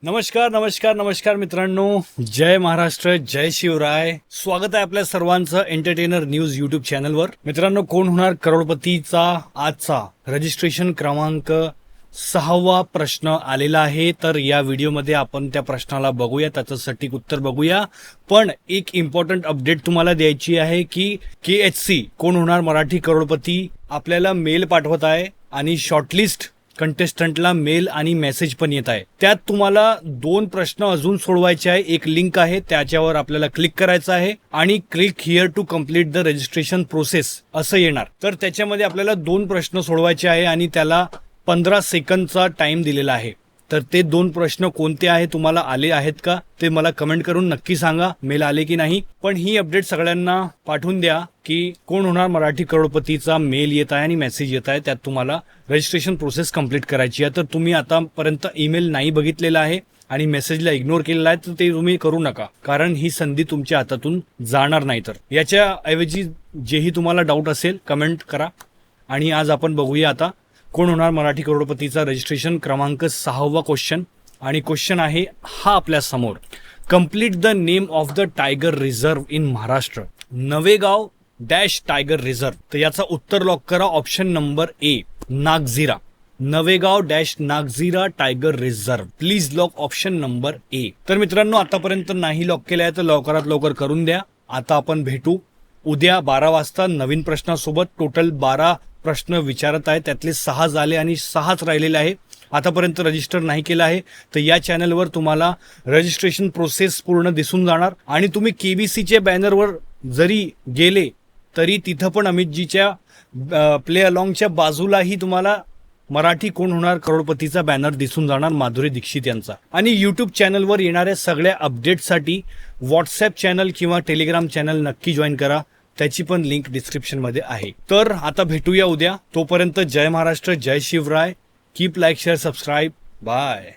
नमस्कार नमस्कार नमस्कार मित्रांनो, जय महाराष्ट्र, जय शिवराय. स्वागत आहे आपल्या सर्वांचं एंटरटेनर न्यूज युट्यूब चॅनलवर. मित्रांनो, कोण होणार करोडपतीचा आजचा रजिस्ट्रेशन क्रमांक 6वा प्रश्न आलेला आहे. तर या व्हिडिओमध्ये आपण त्या प्रश्नाला बघूया, त्याचं सटीक उत्तर बघूया. पण एक इम्पॉर्टंट अपडेट तुम्हाला द्यायची आहे की KHC कोण होणार मराठी करोडपती आपल्याला मेल पाठवत आहे आणि शॉर्टलिस्ट कंटेस्टंटला मेल आणि मेसेज पण येत आहे. त्यात तुम्हाला 2 प्रश्न अजून सोडवायचे आहे. एक लिंक आहे, त्याच्यावर आपल्याला क्लिक करायचं आहे आणि click here to complete the registration process असं येणार. तर त्याच्यामध्ये आपल्याला 2 प्रश्न सोडवायचे आहे आणि त्याला 15 सेकंदचा टाइम दिलेला आहे. तर ते 2 प्रश्न कोणते आहे, तुम्हाला आले आहेत का ते मला कमेंट करून नक्की सांगा, मेल आले की नाही. पण ही अपडेट सगळ्यांना पाठवून द्या की कोण होणार मराठी करोडपतीचा मेल येत आहे आणि मेसेज येत आहे. त्यात तुम्हाला रजिस्ट्रेशन प्रोसेस कंप्लीट करायची आहे. तर तुम्ही आतापर्यंत ईमेल नाही बघितलेला आहे आणि मेसेजला इग्नोर केलेला आहे, तर ते तुम्ही करू नका, कारण ही संधी तुमच्या हातातून जाणार नाही. तर याच्या ऐवजी जेही तुम्हाला डाऊट असेल कमेंट करा. आणि आज आपण बघूया आता कोण होणार मराठी करोडपतीचा रजिस्ट्रेशन क्रमांक 6वा क्वेश्चन. आणि क्वेश्चन आहे हा आपल्या समोर. Complete the name of the tiger reserve in Maharashtra. Navegaon dash tiger reserve. तर याचा उत्तर लॉक करा. Option number A, Nagzira. Navegaon dash Nagzira tiger reserve. Please lock option number A. तर मित्रांनो, आतापर्यंत नाही लॉक केलं आहे तर लवकरात लवकर करून द्या. आता आपण भेटू उद्या 12 वाजता नवीन प्रश्नासोबत. टोटल 12 प्रश्न विचारत आहे, त्यातले 6 झाले आणि 6च राहिलेले आहे. आतापर्यंत रजिस्टर नाही केलं आहे तर या चॅनलवर तुम्हाला रजिस्ट्रेशन प्रोसेस पूर्ण दिसून जाणार. आणि तुम्ही KBCच्या बॅनरवर जरी गेले तरी तिथं पण अमितजीच्या प्ले अलॉंगच्या बाजूलाही तुम्हाला मराठी कोण होणार करोडपतीचा बॅनर दिसून जाणार, माधुरी दीक्षित यांचा. आणि यूट्यूब चॅनलवर येणाऱ्या सगळ्या अपडेटसाठी व्हॉट्सॲप चॅनल किंवा टेलिग्राम चॅनल नक्की जॉईन करा, त्याची पण लिंक डिस्क्रिप्शनमध्ये आहे. तर आता भेटूया उद्या. तोपर्यंत जय महाराष्ट्र, जय Shivray. Keep like, share, subscribe. Bye.